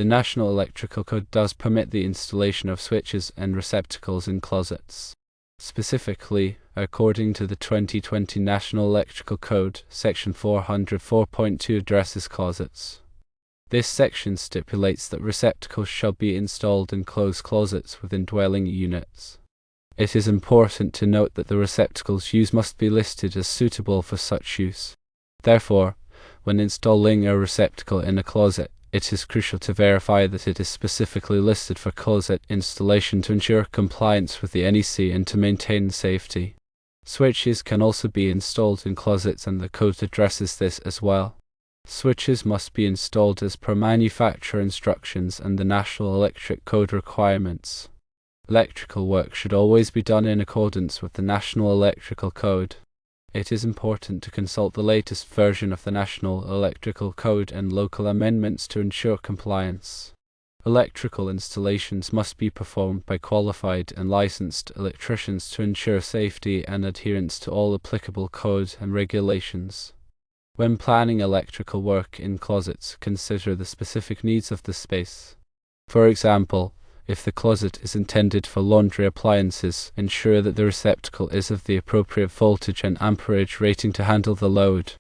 The National Electrical Code does permit the installation of switches and receptacles in closets. Specifically, according to the 2020 National Electrical Code, Section 404.2 addresses closets. This section stipulates that receptacles shall be installed in closed closets within dwelling units. It is important to note that the receptacles used must be listed as suitable for such use. Therefore, when installing a receptacle in a closet, it is crucial to verify that it is specifically listed for closet installation to ensure compliance with the NEC and to maintain safety. Switches can also be installed in closets, and the code addresses this as well. Switches must be installed as per manufacturer instructions and the National Electric Code requirements. Electrical work should always be done in accordance with the National Electrical Code. It is important to consult the latest version of the National Electrical Code and local amendments to ensure compliance. Electrical installations must be performed by qualified and licensed electricians to ensure safety and adherence to all applicable codes and regulations. When planning electrical work in closets, consider the specific needs of the space. For example, if the closet is intended for laundry appliances, ensure that the receptacle is of the appropriate voltage and amperage rating to handle the load.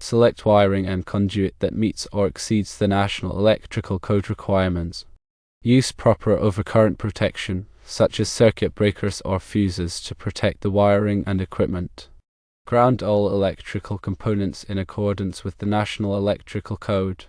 Select wiring and conduit that meets or exceeds the National Electrical Code requirements. Use proper overcurrent protection, such as circuit breakers or fuses, to protect the wiring and equipment. Ground all electrical components in accordance with the National Electrical Code.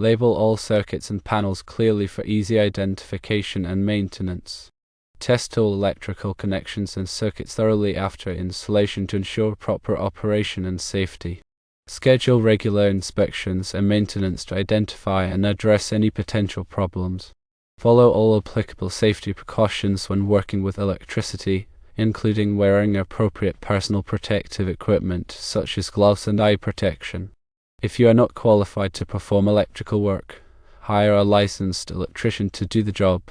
Label all circuits and panels clearly for easy identification and maintenance. Test all electrical connections and circuits thoroughly after installation to ensure proper operation and safety. Schedule regular inspections and maintenance to identify and address any potential problems. Follow all applicable safety precautions when working with electricity, including wearing appropriate personal protective equipment such as gloves and eye protection. If you are not qualified to perform electrical work, hire a licensed electrician to do the job.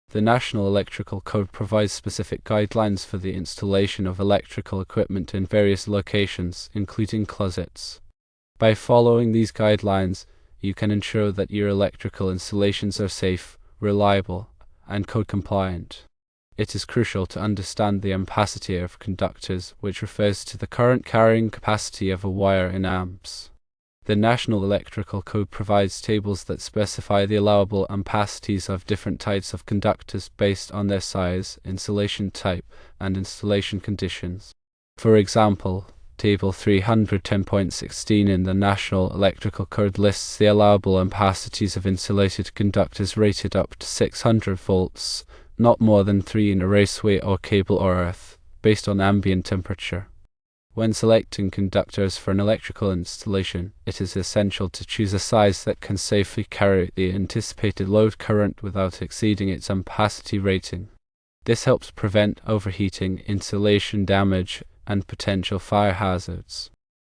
The National Electrical Code provides specific guidelines for the installation of electrical equipment in various locations, including closets. By following these guidelines, you can ensure that your electrical installations are safe, reliable, and code compliant. It is crucial to understand the ampacity of conductors, which refers to the current carrying capacity of a wire in amps. The National Electrical Code provides tables that specify the allowable ampacities of different types of conductors based on their size, insulation type, and installation conditions. For example, Table 310.16 in the National Electrical Code lists the allowable ampacities of insulated conductors rated up to 600 volts, not more than 3 in a raceway or cable or earth, based on ambient temperature. When selecting conductors for an electrical installation, it is essential to choose a size that can safely carry the anticipated load current without exceeding its ampacity rating. This helps prevent overheating, insulation damage, and potential fire hazards.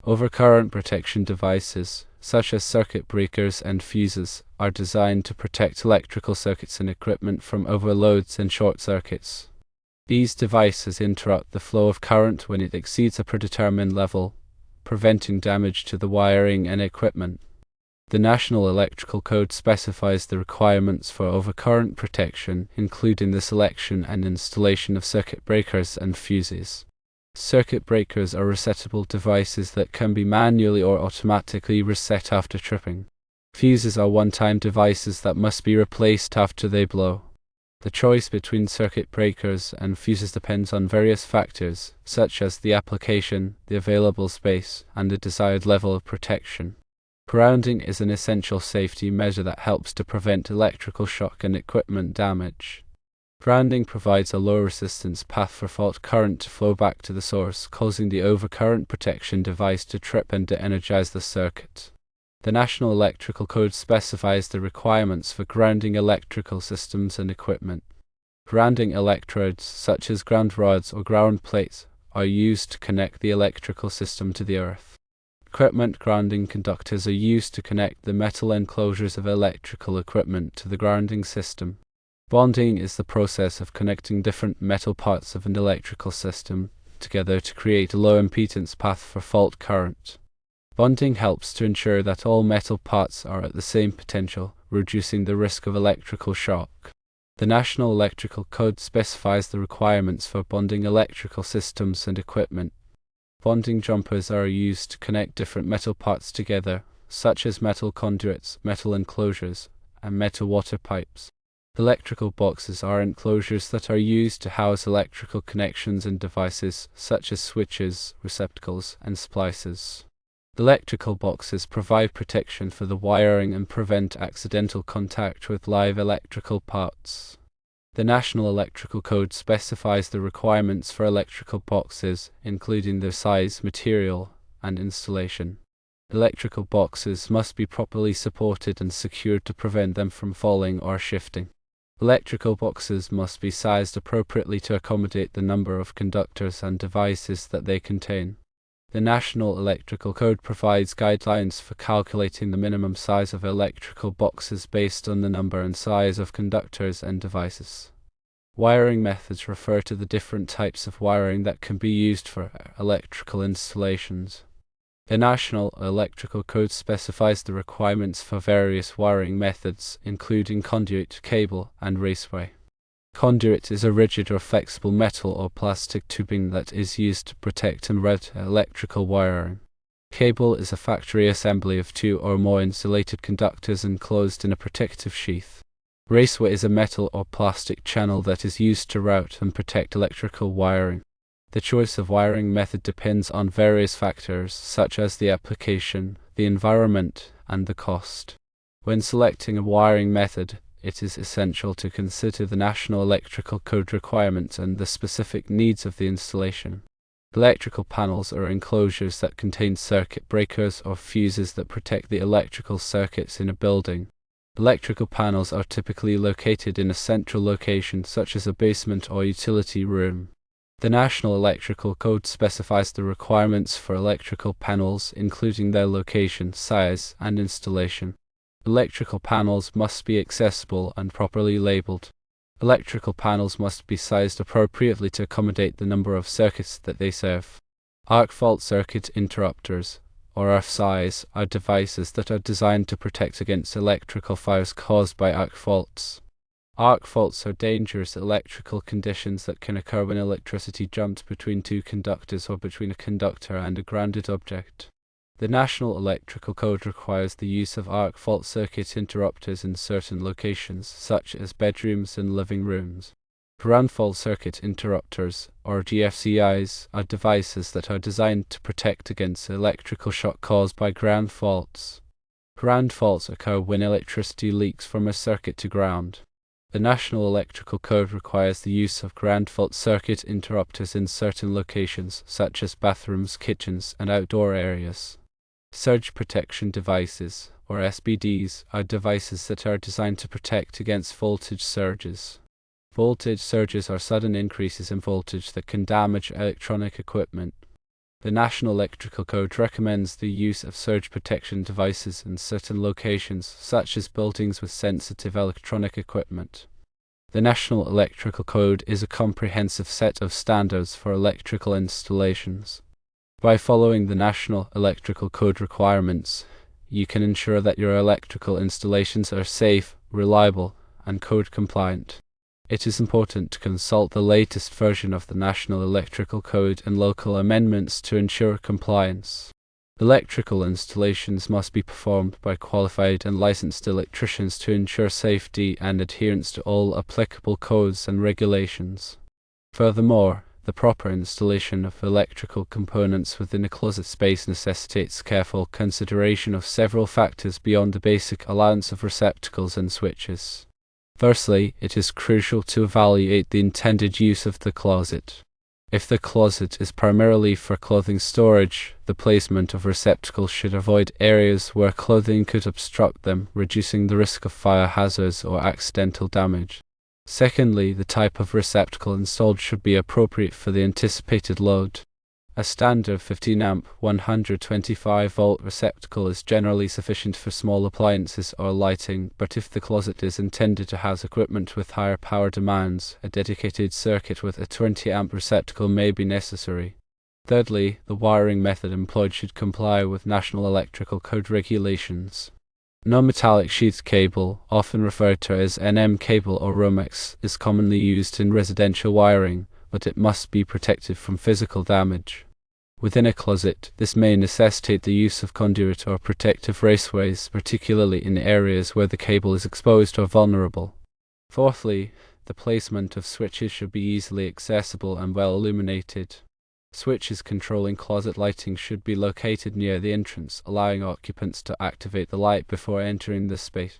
Overcurrent protection devices, such as circuit breakers and fuses, are designed to protect electrical circuits and equipment from overloads and short circuits. These devices interrupt the flow of current when it exceeds a predetermined level, preventing damage to the wiring and equipment. The National Electrical Code specifies the requirements for overcurrent protection, including the selection and installation of circuit breakers and fuses. Circuit breakers are resettable devices that can be manually or automatically reset after tripping. Fuses are one-time devices that must be replaced after they blow. The choice between circuit breakers and fuses depends on various factors, such as the application, the available space, and the desired level of protection. Grounding is an essential safety measure that helps to prevent electrical shock and equipment damage. Grounding provides a low resistance path for fault current to flow back to the source, causing the overcurrent protection device to trip and de-energize the circuit. The National Electrical Code specifies the requirements for grounding electrical systems and equipment. Grounding electrodes, such as ground rods or ground plates, are used to connect the electrical system to the earth. Equipment grounding conductors are used to connect the metal enclosures of electrical equipment to the grounding system. Bonding is the process of connecting different metal parts of an electrical system together to create a low impedance path for fault current. Bonding helps to ensure that all metal parts are at the same potential, reducing the risk of electrical shock. The National Electrical Code specifies the requirements for bonding electrical systems and equipment. Bonding jumpers are used to connect different metal parts together, such as metal conduits, metal enclosures, and metal water pipes. Electrical boxes are enclosures that are used to house electrical connections and devices, such as switches, receptacles, and splices. Electrical boxes provide protection for the wiring and prevent accidental contact with live electrical parts. The National Electrical Code specifies the requirements for electrical boxes, including their size, material, and installation. Electrical boxes must be properly supported and secured to prevent them from falling or shifting. Electrical boxes must be sized appropriately to accommodate the number of conductors and devices that they contain. The National Electrical Code provides guidelines for calculating the minimum size of electrical boxes based on the number and size of conductors and devices. Wiring methods refer to the different types of wiring that can be used for electrical installations. The National Electrical Code specifies the requirements for various wiring methods, including conduit, cable, and raceway. Conduit is a rigid or flexible metal or plastic tubing that is used to protect and route electrical wiring. Cable is a factory assembly of two or more insulated conductors enclosed in a protective sheath. Raceway is a metal or plastic channel that is used to route and protect electrical wiring. The choice of wiring method depends on various factors such as the application, the environment, and the cost. When selecting a wiring method, it is essential to consider the National Electrical Code requirements and the specific needs of the installation. Electrical panels are enclosures that contain circuit breakers or fuses that protect the electrical circuits in a building. Electrical panels are typically located in a central location such as a basement or utility room. The National Electrical Code specifies the requirements for electrical panels, including their location, size, and installation. Electrical panels must be accessible and properly labeled. Electrical panels must be sized appropriately to accommodate the number of circuits that they serve. Arc fault circuit interrupters, or RFCs, are devices that are designed to protect against electrical fires caused by arc faults. Arc faults are dangerous electrical conditions that can occur when electricity jumps between two conductors or between a conductor and a grounded object. The National Electrical Code requires the use of arc fault circuit interrupters in certain locations, such as bedrooms and living rooms. Ground fault circuit interrupters, or GFCIs, are devices that are designed to protect against electrical shock caused by ground faults. Ground faults occur when electricity leaks from a circuit to ground. The National Electrical Code requires the use of ground fault circuit interrupters in certain locations, such as bathrooms, kitchens, and outdoor areas. Surge protection devices, or SPDs, are devices that are designed to protect against voltage surges. Voltage surges are sudden increases in voltage that can damage electronic equipment. The National Electrical Code recommends the use of surge protection devices in certain locations, such as buildings with sensitive electronic equipment. The National Electrical Code is a comprehensive set of standards for electrical installations. By following the National Electrical Code requirements, you can ensure that your electrical installations are safe, reliable, and code compliant. It is important to consult the latest version of the National Electrical Code and local amendments to ensure compliance. Electrical installations must be performed by qualified and licensed electricians to ensure safety and adherence to all applicable codes and regulations. Furthermore, the proper installation of electrical components within a closet space necessitates careful consideration of several factors beyond the basic allowance of receptacles and switches. Firstly, it is crucial to evaluate the intended use of the closet. If the closet is primarily for clothing storage, the placement of receptacles should avoid areas where clothing could obstruct them, reducing the risk of fire hazards or accidental damage. Secondly, the type of receptacle installed should be appropriate for the anticipated load. A standard 15-amp, 125-volt receptacle is generally sufficient for small appliances or lighting, but if the closet is intended to house equipment with higher power demands, a dedicated circuit with a 20-amp receptacle may be necessary. Thirdly, the wiring method employed should comply with National Electrical Code regulations. Non-metallic sheathed cable, often referred to as NM cable or Romex, is commonly used in residential wiring, but it must be protected from physical damage. Within a closet, this may necessitate the use of conduit or protective raceways, particularly in areas where the cable is exposed or vulnerable. Fourthly, the placement of switches should be easily accessible and well illuminated. Switches controlling closet lighting should be located near the entrance, allowing occupants to activate the light before entering the space.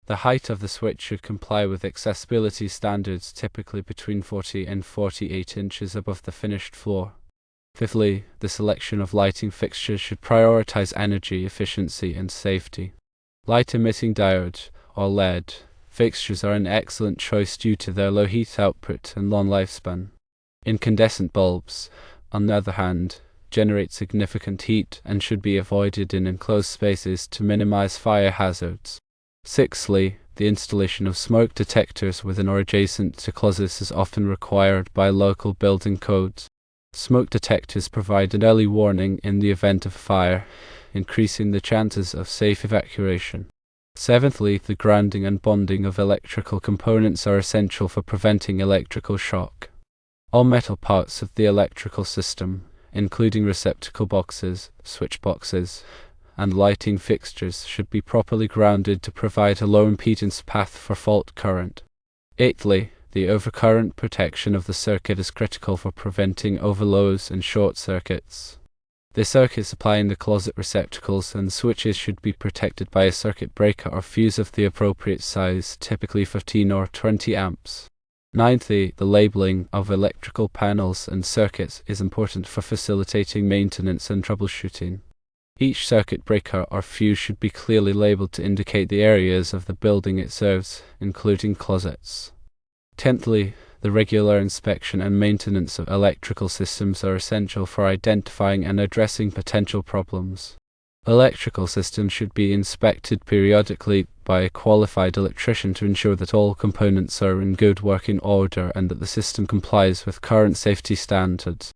The height of the switch should comply with accessibility standards, typically between 40 and 48 inches above the finished floor. Fifthly, the selection of lighting fixtures should prioritize energy efficiency and safety. Light-emitting diode, or LED, fixtures are an excellent choice due to their low heat output and long lifespan. Incandescent bulbs, on the other hand, generate significant heat and should be avoided in enclosed spaces to minimize fire hazards. Sixthly, the installation of smoke detectors within or adjacent to closets is often required by local building codes. Smoke detectors provide an early warning in the event of fire, increasing the chances of safe evacuation. Seventhly, the grounding and bonding of electrical components are essential for preventing electrical shock. All metal parts of the electrical system, including receptacle boxes, switch boxes, and lighting fixtures, should be properly grounded to provide a low impedance path for fault current. Eighthly, the overcurrent protection of the circuit is critical for preventing overloads and short circuits. The circuit supplying the closet receptacles and switches should be protected by a circuit breaker or fuse of the appropriate size, typically 15 or 20 amps. Ninthly, the labeling of electrical panels and circuits is important for facilitating maintenance and troubleshooting. Each circuit breaker or fuse should be clearly labeled to indicate the areas of the building it serves, including closets. Tenthly, the regular inspection and maintenance of electrical systems are essential for identifying and addressing potential problems. Electrical systems should be inspected periodically by a qualified electrician to ensure that all components are in good working order and that the system complies with current safety standards.